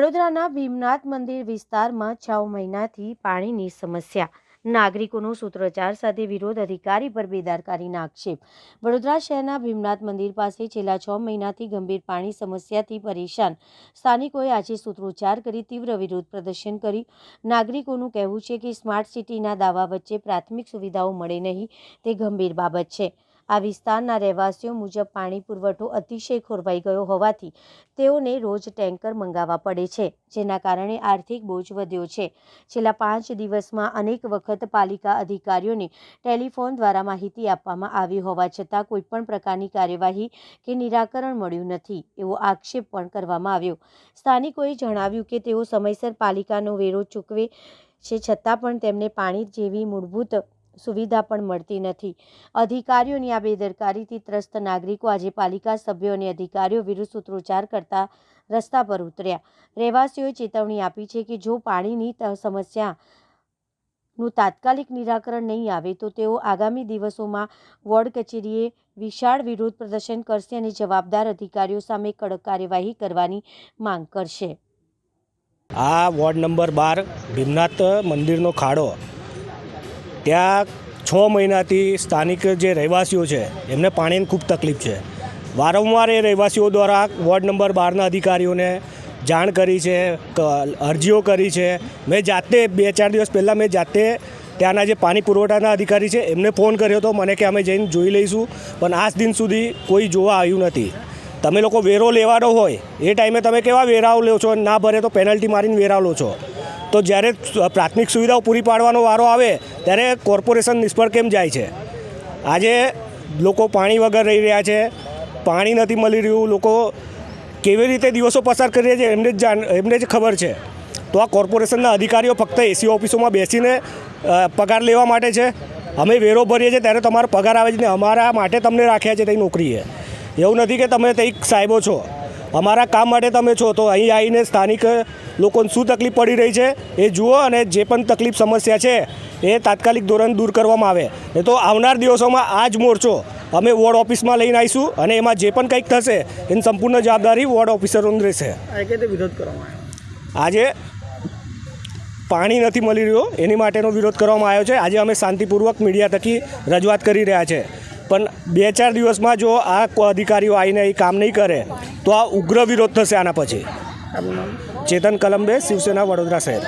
વડોદરાના ભીમનાથ મંદિર વિસ્તારમાં 6 મહિનાથી પાણીની સમસ્યા, નાગરિકોનો સૂત્રોચ્ચાર સાથે વિરોધ, અધિકારી પર બેદરકારીના આક્ષેપ। વડોદરા શહેરના ભીમનાથ મંદિર પાસે છેલ્લા 6 મહિનાથી ગંભીર પાણી સમસ્યાથી પરેશાન સ્થાનિકોએ આજે સૂત્રોચ્ચાર કરી તીવ્ર વિરોધ પ્રદર્શન કર્યું। નાગરિકોનું કહેવું છે કે સ્માર્ટ સિટીના દાવા વચ્ચે પ્રાથમિક સુવિધાઓ મળે નહીં તે ગંભીર બાબત છે। આ વિસ્તારના રહેવાસીઓ મુજબ પાણી પુરવઠો અતિશય ખોરવાઈ ગયો હોવાથી તેઓને રોજ ટેન્કર મંગાવવા પડે છે, જેના કારણે આર્થિક બોજ વધ્યો છે। છેલ્લા 5 દિવસમાં અનેક વખત પાલિકા અધિકારીઓને ટેલિફોન દ્વારા માહિતી આપવામાં આવી હોવા છતાં કોઈપણ પ્રકારની કાર્યવાહી કે નિરાકરણ મળ્યું નથી, એવો આક્ષેપ પણ કરવામાં આવ્યો। સ્થાનિકોએ જણાવ્યું કે તેઓ સમયસર પાલિકાનો વેરો ચૂકવે છે, છતાં પણ તેમને પાણી જેવી મૂળભૂત સુવિધા પણ મળતી નથી। અધિકારીઓની આ બેદરકારીથી ત્રસ્ત નાગરિકો આજે પાલિકા સભ્યો અને અધિકારીઓ વિરુદ્ધ સૂત્રોચ્ચાર કરતા રસ્તા પર ઉતર્યા। રહેવાસીઓએ ચેતવણી આપી છે કે જો પાણીની સમસ્યાનું તાત્કાલિક નિરાકરણ નહીં આવે તો તેઓ આગામી દિવસોમાં વોર્ડ કચેરીએ વિશાળ વિરોધ પ્રદર્શન કરશે અને જવાબદાર અધિકારીઓ સામે કડક કાર્યવાહી કરવાની માંગ કરશે। આ વોર્ડ નંબર 12 ભીમનાથ મંદિરનો ખાડો, ત્યાં 6 મહિનાથી સ્થાનિક જે રહેવાસીઓ છે એમને પાણીની ખૂબ તકલીફ છે। વારંવાર એ રહેવાસીઓ દ્વારા વોર્ડ નંબર 12ના અધિકારીઓને જાણ કરી છે, અરજીઓ કરી છે। મેં જાતે 2-4 દિવસ પહેલાં મેં જાતે ત્યાંના જે પાણી પુરવઠાના અધિકારી છે એમને ફોન કર્યો હતો, મને કે અમે જઈને જોઈ લઈશું, પણ આજ દિન સુધી કોઈ જોવા આવ્યું નથી। તમે લોકો વેરો લેવાનો હોય એ ટાઈમે તમે કેવા વેરાઓ લો છો, ના ભરે તો પેનલ્ટી મારીને વેરા લો છો, તો જ્યારે પ્રાથમિક સુવિધાઓ પૂરી પાડવાનો વારો આવે ત્યારે કોર્પોરેશન નિષ્ફળ કેમ જાય છે? આજે લોકો પાણી વગર રહી રહ્યા છે, પાણી નથી મળી રહ્યું, લોકો કેવી રીતે દિવસો પસાર કરી રહ્યા છે એમને જ ખબર છે। તો આ કોર્પોરેશનના અધિકારીઓ ફક્ત એસી ઓફિસોમાં બેસીને પગાર લેવા માટે છે। અમે વેરો ભરીએ છીએ ત્યારે તમારો પગાર આવે છે ને અમારા માટે તમને રાખ્યા છે તે નોકરીએ। એવું નથી કે તમે તે સાહેબો છો, અમારા કામ માટે તમે છો, તો અહીં આવીને સ્થાનિક લોકોને શું તકલીફ પડી રહી છે એ જુઓ અને જે પણ તકલીફ સમસ્યા છે એ તાત્કાલિક ધોરણે દૂર કરવામાં આવે। એ તો આવનાર દિવસોમાં આ જ મોરચો અમે વોર્ડ ઓફિસમાં લઈને આવીશું અને એમાં જે પણ કંઈક થશે એની સંપૂર્ણ જવાબદારી વોર્ડ ઓફિસરોની રહેશે। વિરોધ કરવામાં આજે પાણી નથી મળી રહ્યું એની માટેનો વિરોધ કરવામાં આવ્યો છે। આજે અમે શાંતિપૂર્વક મીડિયા થકી રજૂઆત કરી રહ્યા છે, પણ 2-4 દિવસમાં જો આ અધિકારીઓ આવીને એ કામ નહીં કરે તો આ ઉગ્ર વિરોધ થશે। આના પછી ચેતન કલંબે, શિવસેના, વડોદરા શહેર।